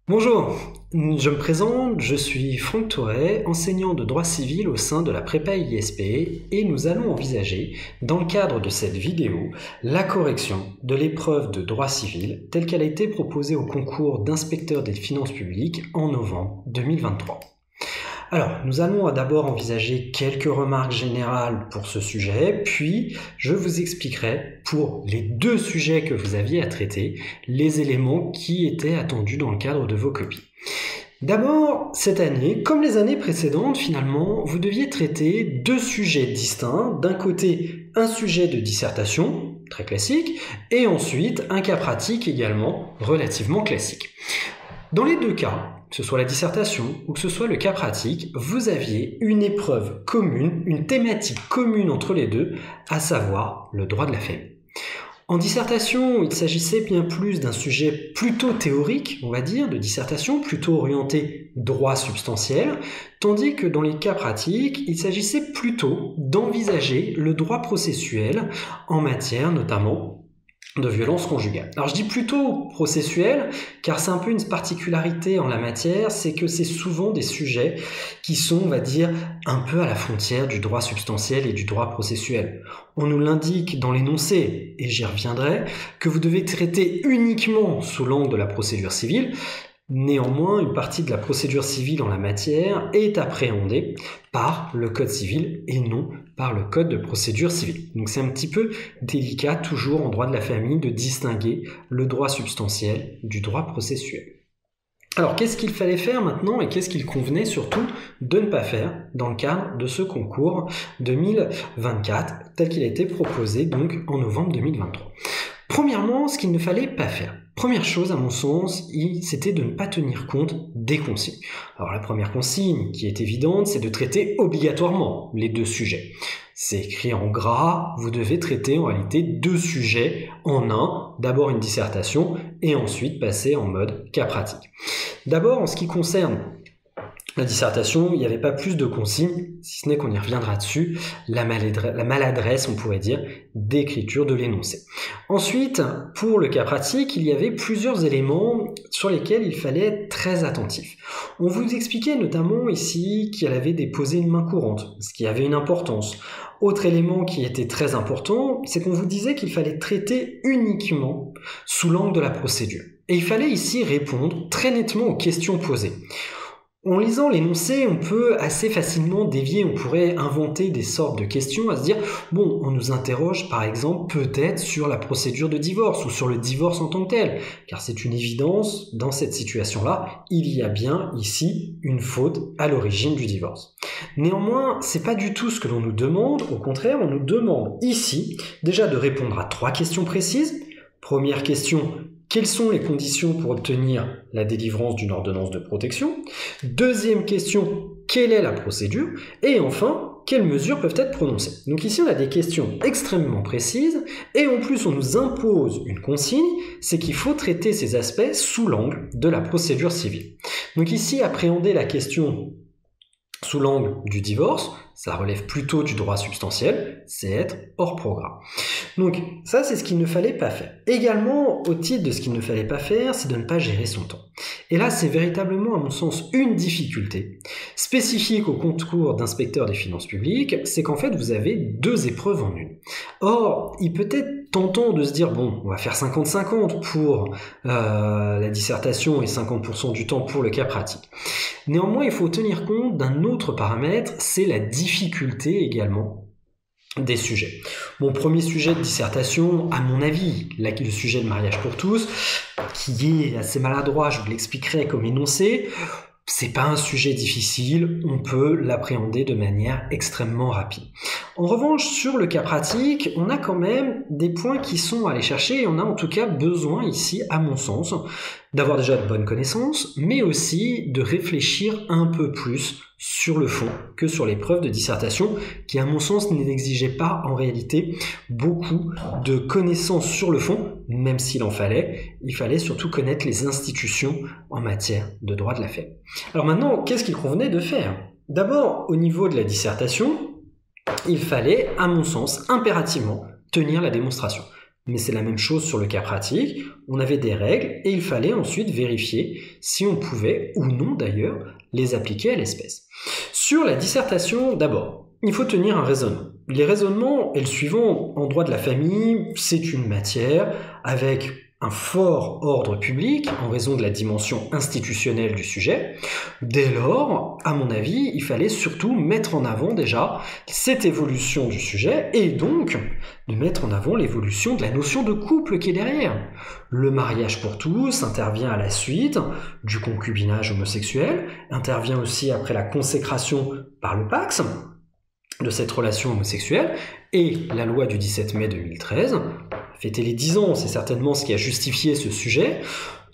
Bonjour, je me présente, je suis Franck Toret, enseignant de droit civil au sein de la prépa ISP et nous allons envisager, dans le cadre de cette vidéo, la correction de l'épreuve de droit civil telle qu'elle a été proposée au concours d'inspecteur des finances publiques en novembre 2023. Alors, nous allons d'abord envisager quelques remarques générales pour ce sujet, puis je vous expliquerai pour les deux sujets que vous aviez à traiter, les éléments qui étaient attendus dans le cadre de vos copies. D'abord, cette année, comme les années précédentes, finalement, vous deviez traiter deux sujets distincts. D'un côté, un sujet de dissertation, très classique, et ensuite un cas pratique également relativement classique. Dans les deux cas, que ce soit la dissertation ou que ce soit le cas pratique, vous aviez une épreuve commune, une thématique commune entre les deux, à savoir le droit de la famille. En dissertation, il s'agissait bien plus d'un sujet plutôt théorique, on va dire, de dissertation, plutôt orienté droit substantiel, tandis que dans les cas pratiques, il s'agissait plutôt d'envisager le droit processuel en matière notamment de violence conjugale. Alors je dis plutôt processuel, car c'est un peu une particularité en la matière, c'est que c'est souvent des sujets qui sont, on va dire, un peu à la frontière du droit substantiel et du droit processuel. On nous l'indique dans l'énoncé, et j'y reviendrai, que vous devez traiter uniquement sous l'angle de la procédure civile. Néanmoins, une partie de la procédure civile en la matière est appréhendée par le Code civil et non par le Code de procédure civile. Donc c'est un petit peu délicat, toujours en droit de la famille, de distinguer le droit substantiel du droit processuel. Alors qu'est-ce qu'il fallait faire maintenant et qu'est-ce qu'il convenait surtout de ne pas faire dans le cadre de ce concours 2024 tel qu'il a été proposé donc en novembre 2023. Premièrement, ce qu'il ne fallait pas faire. Première chose, à mon sens, c'était de ne pas tenir compte des consignes. Alors la première consigne, qui est évidente, c'est de traiter obligatoirement les deux sujets. C'est écrit en gras, vous devez traiter en réalité deux sujets en un, d'abord une dissertation et ensuite passer en mode cas pratique. D'abord, en ce qui concerne la dissertation, il n'y avait pas plus de consignes, si ce n'est qu'on y reviendra dessus, la maladresse, on pourrait dire, d'écriture de l'énoncé. Ensuite, pour le cas pratique, il y avait plusieurs éléments sur lesquels il fallait être très attentif. On vous expliquait notamment ici qu'il avait déposé une main courante, ce qui avait une importance. Autre élément qui était très important, c'est qu'on vous disait qu'il fallait traiter uniquement sous l'angle de la procédure. Et il fallait ici répondre très nettement aux questions posées. En lisant l'énoncé, on peut assez facilement dévier, on pourrait inventer des sortes de questions à se dire, bon, on nous interroge par exemple peut-être sur la procédure de divorce ou sur le divorce en tant que tel, car c'est une évidence, dans cette situation-là, il y a bien ici une faute à l'origine du divorce. Néanmoins, c'est pas du tout ce que l'on nous demande, au contraire, on nous demande ici déjà de répondre à 3 questions précises. Première question, quelles sont les conditions pour obtenir la délivrance d'une ordonnance de protection? Deuxième question, quelle est la procédure? Et enfin, quelles mesures peuvent être prononcées? Donc ici, on a des questions extrêmement précises et en plus, on nous impose une consigne, c'est qu'il faut traiter ces aspects sous l'angle de la procédure civile. Donc ici, appréhender la question sous l'angle du divorce, ça relève plutôt du droit substantiel, c'est être hors programme. Donc ça, c'est ce qu'il ne fallait pas faire. Également, au titre de ce qu'il ne fallait pas faire, c'est de ne pas gérer son temps. Et là, c'est véritablement, à mon sens, une difficulté spécifique au concours d'inspecteur des finances publiques, c'est qu'en fait, vous avez 2 épreuves en une. Or, il peut être tentant de se dire, bon, on va faire 50-50 pour la dissertation et 50% du temps pour le cas pratique. Néanmoins, il faut tenir compte d'un autre paramètre, c'est la difficulté également des sujets. Mon premier sujet de dissertation, à mon avis, le sujet de mariage pour tous, qui est assez maladroit, je vous l'expliquerai comme énoncé, c'est pas un sujet difficile, on peut l'appréhender de manière extrêmement rapide. En revanche, sur le cas pratique, on a quand même des points qui sont à aller chercher et on a en tout cas besoin ici, à mon sens, d'avoir déjà de bonnes connaissances, mais aussi de réfléchir un peu plus sur le fond que sur l'épreuve de dissertation, qui à mon sens n'exigeait pas en réalité beaucoup de connaissances sur le fond, même s'il en fallait, il fallait surtout connaître les institutions en matière de droit de la famille. Alors maintenant, qu'est-ce qu'il convenait de faire? D'abord, au niveau de la dissertation, il fallait, à mon sens, impérativement tenir la démonstration. mais c'est la même chose sur le cas pratique. On avait des règles et il fallait ensuite vérifier si on pouvait, ou non d'ailleurs, les appliquer à l'espèce. Sur la dissertation, d'abord, il faut tenir un raisonnement. Les raisonnements est le suivant. En droit de la famille, c'est une matière avec un fort ordre public en raison de la dimension institutionnelle du sujet. Dès lors, à mon avis, il fallait surtout mettre en avant déjà cette évolution du sujet et donc de mettre en avant l'évolution de la notion de couple qui est derrière. Le mariage pour tous intervient à la suite du concubinage homosexuel, intervient aussi après la consécration par le Pax de cette relation homosexuelle et la loi du 17 mai 2013 fêter les 10 ans, c'est certainement ce qui a justifié ce sujet,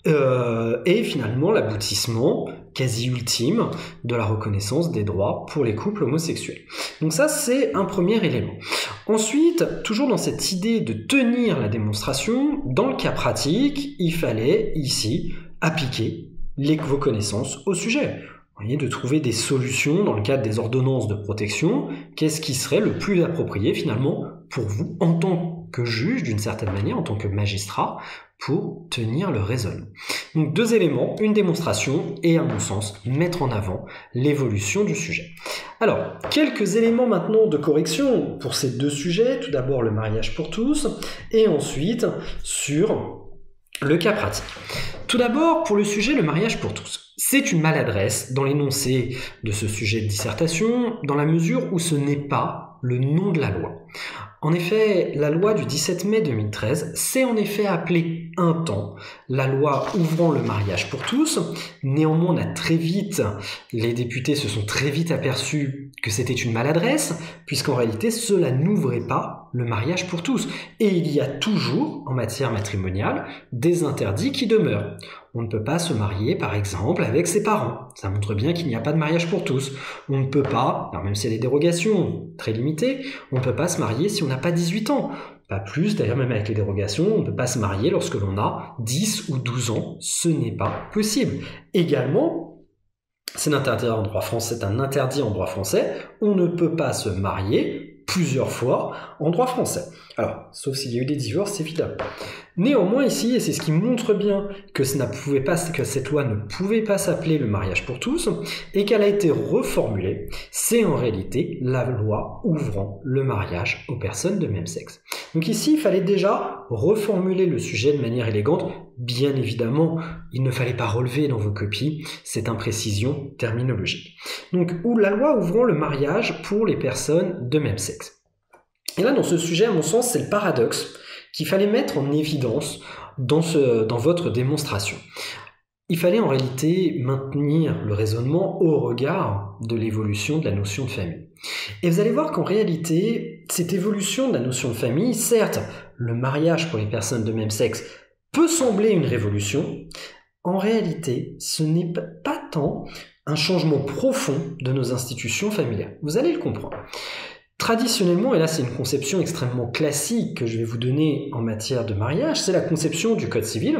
et finalement l'aboutissement quasi ultime de la reconnaissance des droits pour les couples homosexuels. Donc ça, c'est un premier élément. Ensuite, toujours dans cette idée de tenir la démonstration, dans le cas pratique, il fallait ici appliquer vos connaissances au sujet. Vous voyez, de trouver des solutions dans le cadre des ordonnances de protection, qu'est-ce qui serait le plus approprié finalement pour vous en tant que juge, d'une certaine manière, en tant que magistrat, pour tenir le raisonnement. Donc 2 éléments, une démonstration et à mon sens, mettre en avant l'évolution du sujet. Alors, quelques éléments maintenant de correction pour ces 2 sujets, tout d'abord le mariage pour tous, et ensuite sur le cas pratique. Tout d'abord, pour le sujet le mariage pour tous. C'est une maladresse dans l'énoncé de ce sujet de dissertation, dans la mesure où ce n'est pas le nom de la loi. En effet, la loi du 17 mai 2013 s'est en effet appelée un temps la loi ouvrant le mariage pour tous. Néanmoins, les députés se sont très vite aperçus que c'était une maladresse, puisqu'en réalité, cela n'ouvrait pas le mariage pour tous. Et il y a toujours, en matière matrimoniale, des interdits qui demeurent. On ne peut pas se marier, par exemple, avec ses parents. Ça montre bien qu'il n'y a pas de mariage pour tous. On ne peut pas, alors même s'il y a des dérogations très limitées, on ne peut pas se marier si on n'a pas 18 ans. Pas plus, d'ailleurs même avec les dérogations, on ne peut pas se marier lorsque l'on a 10 ou 12 ans. Ce n'est pas possible. Également, c'est un interdit en droit français, on ne peut pas se marier plusieurs fois en droit français. Alors, sauf s'il y a eu des divorces, évidemment. Néanmoins ici, et c'est ce qui montre bien que cette loi ne pouvait pas s'appeler le mariage pour tous, et qu'elle a été reformulée, c'est en réalité la loi ouvrant le mariage aux personnes de même sexe. Donc ici, il fallait déjà reformuler le sujet de manière élégante. Bien évidemment, il ne fallait pas relever dans vos copies cette imprécision terminologique. Donc, la loi ouvrant le mariage pour les personnes de même sexe. Et là, dans ce sujet, à mon sens, c'est le paradoxe qu'il fallait mettre en évidence dans votre démonstration. Il fallait en réalité maintenir le raisonnement au regard de l'évolution de la notion de famille. Et vous allez voir qu'en réalité, cette évolution de la notion de famille, certes, le mariage pour les personnes de même sexe peut sembler une révolution, en réalité, ce n'est pas tant un changement profond de nos institutions familiales. Vous allez le comprendre. Traditionnellement, et là c'est une conception extrêmement classique que je vais vous donner en matière de mariage, c'est la conception du Code civil.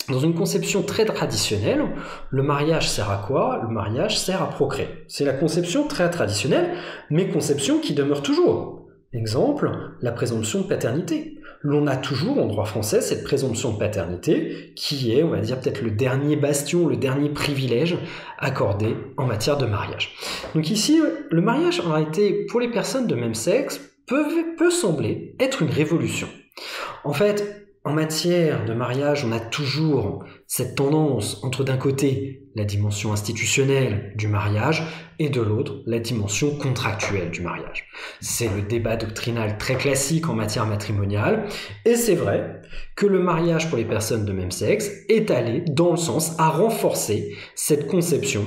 Dans une conception très traditionnelle, le mariage sert à quoi? Le mariage sert à procréer. C'est la conception très traditionnelle, mais conception qui demeure toujours. Exemple, la présomption de paternité. L'on a toujours en droit français cette présomption de paternité qui est, on va dire, peut-être le dernier bastion, le dernier privilège accordé en matière de mariage. Donc ici, le mariage en réalité pour les personnes de même sexe peut sembler être une révolution. En fait, en matière de mariage, on a toujours cette tendance entre d'un côté la dimension institutionnelle du mariage et de l'autre la dimension contractuelle du mariage. C'est le débat doctrinal très classique en matière matrimoniale et c'est vrai que le mariage pour les personnes de même sexe est allé dans le sens à renforcer cette conception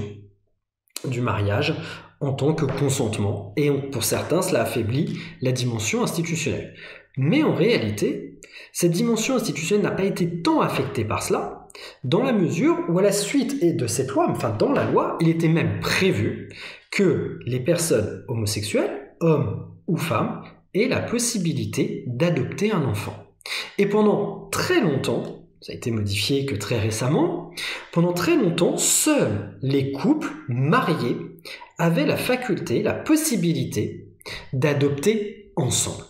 du mariage en tant que consentement et pour certains cela affaiblit la dimension institutionnelle. Mais en réalité, cette dimension institutionnelle n'a pas été tant affectée par cela, dans la mesure où à la suite de cette loi, enfin dans la loi, il était même prévu que les personnes homosexuelles, hommes ou femmes, aient la possibilité d'adopter un enfant. Et pendant très longtemps, ça a été modifié que très récemment, pendant très longtemps, seuls les couples mariés avaient la faculté, la possibilité d'adopter ensemble.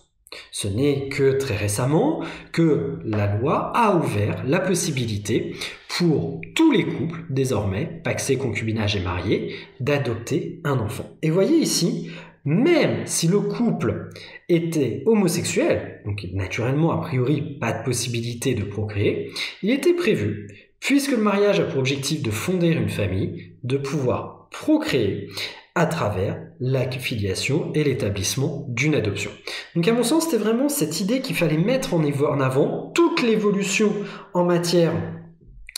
Ce n'est que très récemment que la loi a ouvert la possibilité pour tous les couples, désormais, pacsés, concubinage et mariés, d'adopter un enfant. Et voyez ici, même si le couple était homosexuel, donc naturellement, a priori, pas de possibilité de procréer, il était prévu, puisque le mariage a pour objectif de fonder une famille, de pouvoir procréer à travers la filiation et l'établissement d'une adoption. Donc à mon sens, c'était vraiment cette idée qu'il fallait mettre en avant toute l'évolution en matière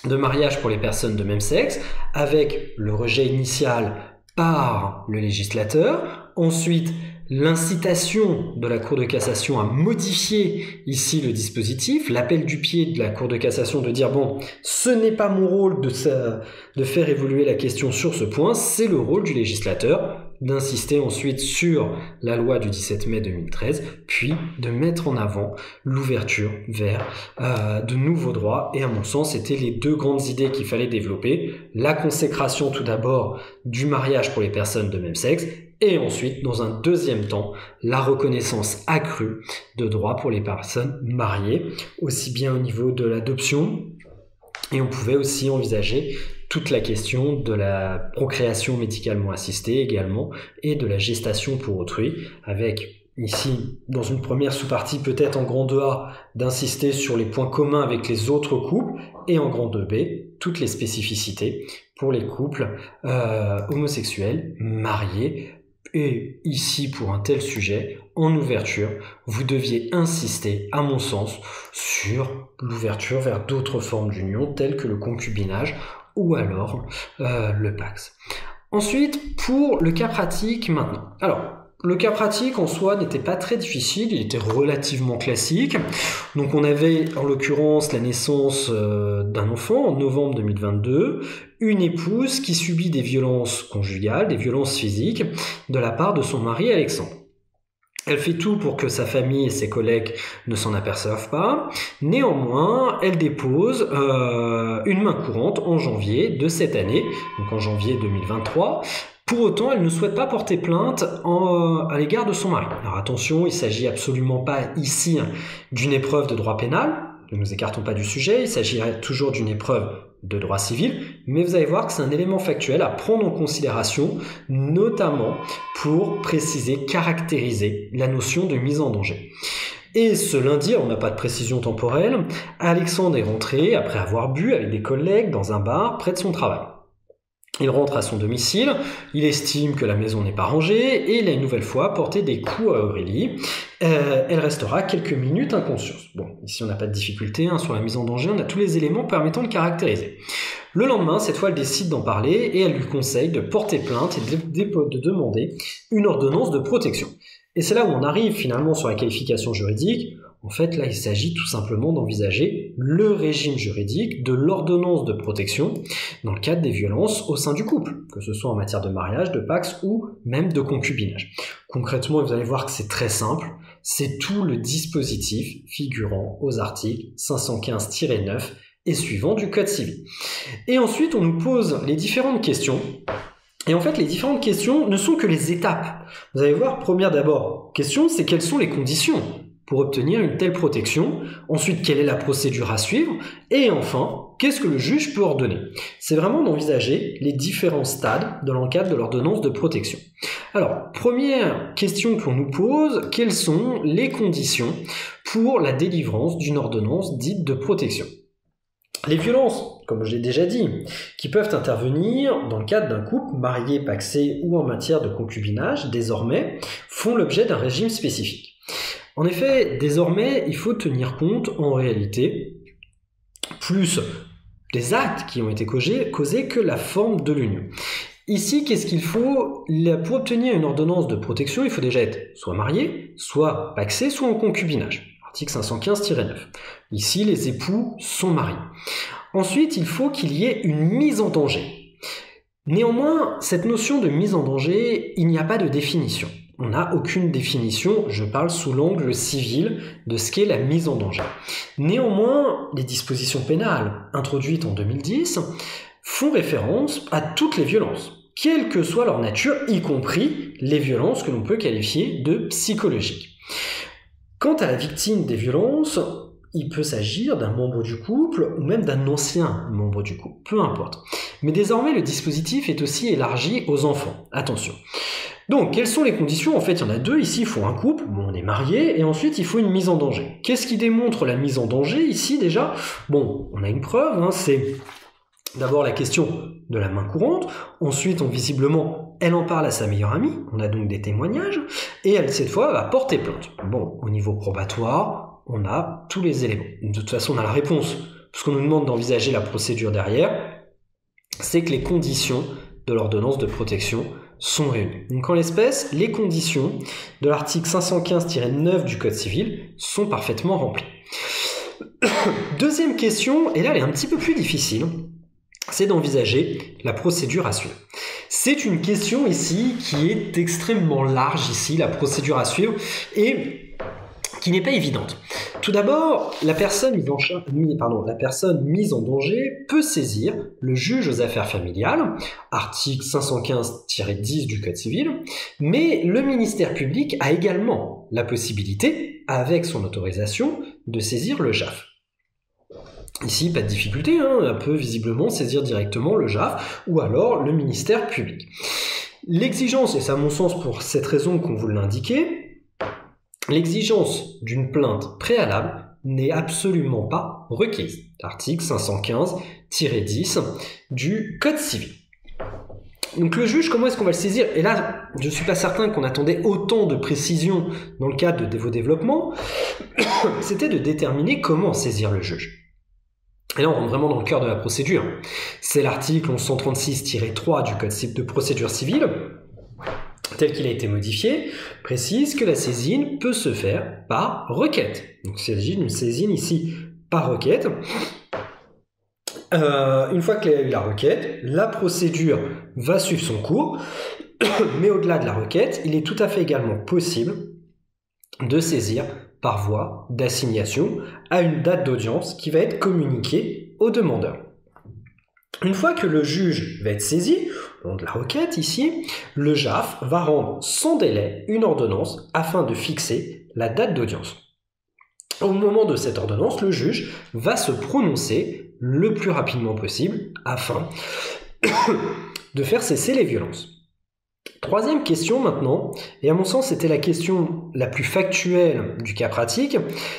de mariage pour les personnes de même sexe, avec le rejet initial par le législateur, ensuite l'incitation de la Cour de cassation à modifier ici le dispositif, l'appel du pied de la Cour de cassation de dire bon, ce n'est pas mon rôle de faire évoluer la question sur ce point, c'est le rôle du législateur d'insister ensuite sur la loi du 17 mai 2013, puis de mettre en avant l'ouverture vers de nouveaux droits. Et à mon sens, c'était les deux grandes idées qu'il fallait développer. La consécration tout d'abord du mariage pour les personnes de même sexe, et ensuite, dans un deuxième temps, la reconnaissance accrue de droits pour les personnes mariées, aussi bien au niveau de l'adoption, et on pouvait aussi envisager toute la question de la procréation médicalement assistée également, et de la gestation pour autrui, avec ici, dans une première sous-partie, peut-être en grand 2A, d'insister sur les points communs avec les autres couples, et en grand 2B, toutes les spécificités pour les couples homosexuels, mariés. Et ici, pour un tel sujet, en ouverture, vous deviez insister, à mon sens, sur l'ouverture vers d'autres formes d'union, telles que le concubinage ou alors le PACS. Ensuite, pour le cas pratique maintenant. Alors, le cas pratique en soi n'était pas très difficile, il était relativement classique. Donc on avait en l'occurrence la naissance d'un enfant en novembre 2022, une épouse qui subit des violences conjugales, des violences physiques de la part de son mari Alexandre. Elle fait tout pour que sa famille et ses collègues ne s'en aperçoivent pas. Néanmoins, elle dépose une main courante en janvier de cette année, donc en janvier 2023. Pour autant, elle ne souhaite pas porter plainte à l'égard de son mari. Alors attention, il ne s'agit absolument pas ici d'une épreuve de droit pénal, ne nous écartons pas du sujet, il s'agirait toujours d'une épreuve de droit civil, mais vous allez voir que c'est un élément factuel à prendre en considération, notamment pour préciser, caractériser la notion de mise en danger. Et ce lundi, on n'a pas de précision temporelle, Alexandre est rentré après avoir bu avec des collègues dans un bar près de son travail. Il rentre à son domicile, il estime que la maison n'est pas rangée et il a une nouvelle fois porté des coups à Aurélie. Elle restera quelques minutes inconsciente. Bon, ici on n'a pas de difficulté sur la mise en danger, on a tous les éléments permettant de caractériser. Le lendemain, cette fois, elle décide d'en parler et elle lui conseille de porter plainte et de demander une ordonnance de protection. Et c'est là où on arrive finalement sur la qualification juridique. En fait, là, il s'agit tout simplement d'envisager le régime juridique de l'ordonnance de protection dans le cadre des violences au sein du couple, que ce soit en matière de mariage, de PACS ou même de concubinage. Concrètement, vous allez voir que c'est très simple, c'est tout le dispositif figurant aux articles 515-9 et suivants du Code civil. Et ensuite, on nous pose les différentes questions. Et en fait, les différentes questions ne sont que les étapes. Vous allez voir, première d'abord, question, c'est quelles sont les conditions pour obtenir une telle protection. Ensuite, quelle est la procédure à suivre? Et enfin, qu'est-ce que le juge peut ordonner? C'est vraiment d'envisager les différents stades dans le cadre de l'ordonnance de protection. Alors, première question qu'on nous pose, quelles sont les conditions pour la délivrance d'une ordonnance dite de protection? Les violences, comme je l'ai déjà dit, qui peuvent intervenir dans le cadre d'un couple marié, pacsé ou en matière de concubinage, désormais, font l'objet d'un régime spécifique. En effet, désormais, il faut tenir compte, en réalité, plus des actes qui ont été causés que la forme de l'union. Ici, qu'est-ce qu'il faut? Pour obtenir une ordonnance de protection, il faut déjà être soit marié, soit pacsé, soit en concubinage. Article 515-9. Ici, les époux sont mariés. Ensuite, il faut qu'il y ait une mise en danger. Néanmoins, cette notion de mise en danger, il n'y a pas de définition. On n'a aucune définition, je parle sous l'angle civil de ce qu'est la mise en danger. Néanmoins, les dispositions pénales introduites en 2010 font référence à toutes les violences, quelle que soit leur nature, y compris les violences que l'on peut qualifier de psychologiques. Quant à la victime des violences, il peut s'agir d'un membre du couple ou même d'un ancien membre du couple, peu importe. Mais désormais, le dispositif est aussi élargi aux enfants. Attention. Donc, quelles sont les conditions? En fait, il y en a deux. Ici, il faut un couple, bon, on est marié, et ensuite, il faut une mise en danger. Qu'est-ce qui démontre la mise en danger ici déjà? Bon, on a une preuve, hein, c'est d'abord la question de la main courante. Ensuite, visiblement, elle en parle à sa meilleure amie. On a donc des témoignages. Et elle, cette fois, va porter plainte. Bon, au niveau probatoire, on a tous les éléments. De toute façon, on a la réponse. Ce qu'on nous demande d'envisager la procédure derrière, c'est que les conditions de l'ordonnance de protection sont réunies. Donc en l'espèce, les conditions de l'article 515-9 du Code civil sont parfaitement remplies. Deuxième question, et là elle est un petit peu plus difficile, c'est d'envisager la procédure à suivre. C'est une question ici qui est extrêmement large ici, la procédure à suivre, et qui n'est pas évidente. Tout d'abord, la personne mise en danger peut saisir le juge aux affaires familiales, article 515-10 du Code civil, mais le ministère public a également la possibilité, avec son autorisation, de saisir le JAF. Ici, pas de difficulté, elle peut visiblement saisir directement le JAF ou alors le ministère public. L'exigence, et c'est à mon sens pour cette raison qu'on vous l'a indiqué, l'exigence d'une plainte préalable n'est absolument pas requise. Article 515-10 du Code civil. Donc le juge, comment est-ce qu'on va le saisir? Et là, je ne suis pas certain qu'on attendait autant de précision dans le cadre de vos développements. C'était de déterminer comment saisir le juge. Et là, on rentre vraiment dans le cœur de la procédure. C'est l'article 1136-3 du Code de procédure civile, tel qu'il a été modifié, précise que la saisine peut se faire par requête. Donc il s'agit d'une saisine ici par requête. Une fois qu'il y a eu la requête, la procédure va suivre son cours, mais au-delà de la requête, il est tout à fait également possible de saisir par voie d'assignation à une date d'audience qui va être communiquée au demandeur. Une fois que le juge va être saisi, de la requête ici, le JAF va rendre sans délai une ordonnance afin de fixer la date d'audience. Au moment de cette ordonnance, le juge va se prononcer le plus rapidement possible afin de faire cesser les violences. Troisième question maintenant, et à mon sens c'était la question la plus factuelle du cas pratique,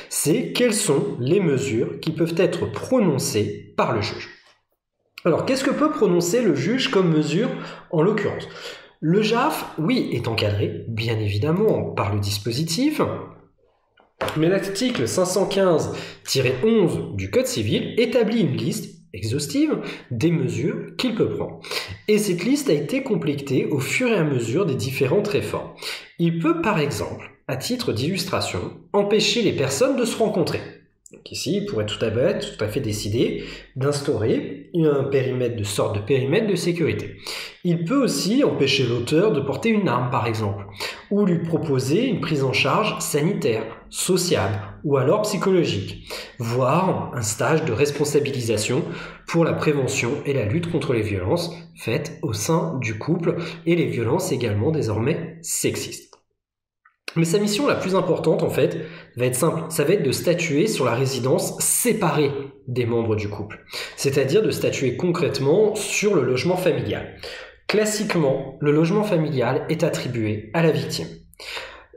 c'est quelles sont les mesures qui peuvent être prononcées par le juge. Alors, qu'est-ce que peut prononcer le juge comme mesure en l'occurrence? Le JAF, oui, est encadré, bien évidemment, par le dispositif, mais l'article 515-11 du Code civil établit une liste exhaustive des mesures qu'il peut prendre. Et cette liste a été complétée au fur et à mesure des différentes réformes. Il peut, par exemple, à titre d'illustration, empêcher les personnes de se rencontrer. Donc ici, il pourrait tout à fait décider d'instaurer un périmètre de périmètre de sécurité. Il peut aussi empêcher l'auteur de porter une arme, par exemple, ou lui proposer une prise en charge sanitaire, sociale ou alors psychologique, voire un stage de responsabilisation pour la prévention et la lutte contre les violences faites au sein du couple et les violences également désormais sexistes. Mais sa mission la plus importante, en fait, va être simple. Ça va être de statuer sur la résidence séparée des membres du couple. C'est-à-dire de statuer concrètement sur le logement familial. Classiquement, le logement familial est attribué à la victime.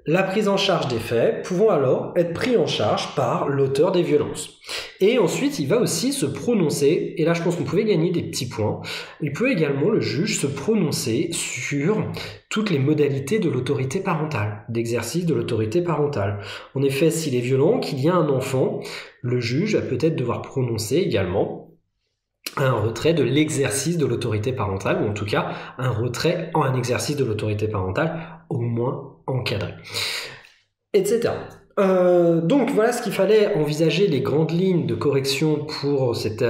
La prise en charge des faits pouvant alors être pris en charge par l'auteur des violences. Et ensuite, il va aussi se prononcer, et là je pense qu'on pouvait gagner des petits points, il peut également, le juge, se prononcer sur toutes les modalités de l'autorité parentale, d'exercice de l'autorité parentale. En effet, s'il est violent, qu'il y a un enfant, le juge va peut-être devoir prononcer également un retrait de l'exercice de l'autorité parentale, ou en tout cas un retrait en un exercice de l'autorité parentale au moins encadré, etc. Donc voilà ce qu'il fallait envisager, les grandes lignes de correction pour cet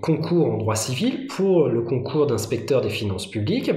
concours en droit civil, pour le concours d'inspecteur des finances publiques.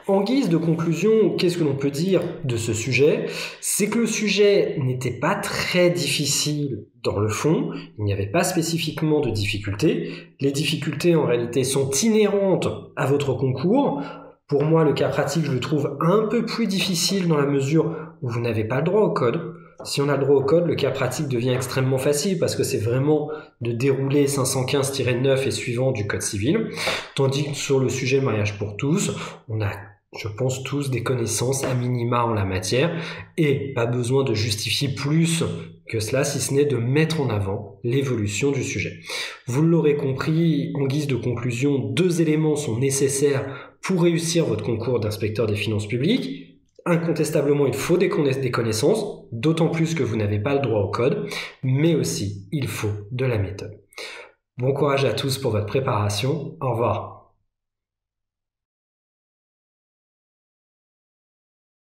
En guise de conclusion, qu'est-ce que l'on peut dire de ce sujet? C'est que le sujet n'était pas très difficile dans le fond, il n'y avait pas spécifiquement de difficultés. Les difficultés en réalité sont inhérentes à votre concours. Pour moi, le cas pratique, je le trouve un peu plus difficile dans la mesure où vous n'avez pas le droit au code. Si on a le droit au code, le cas pratique devient extrêmement facile parce que c'est vraiment de dérouler 515-9 et suivant du code civil. Tandis que sur le sujet mariage pour tous, on a, je pense, tous des connaissances à minima en la matière et pas besoin de justifier plus que cela, si ce n'est de mettre en avant l'évolution du sujet. Vous l'aurez compris, en guise de conclusion, 2 éléments sont nécessaires pour réussir votre concours d'inspecteur des finances publiques. Incontestablement, il faut des connaissances, d'autant plus que vous n'avez pas le droit au code, mais aussi, il faut de la méthode. Bon courage à tous pour votre préparation. Au revoir.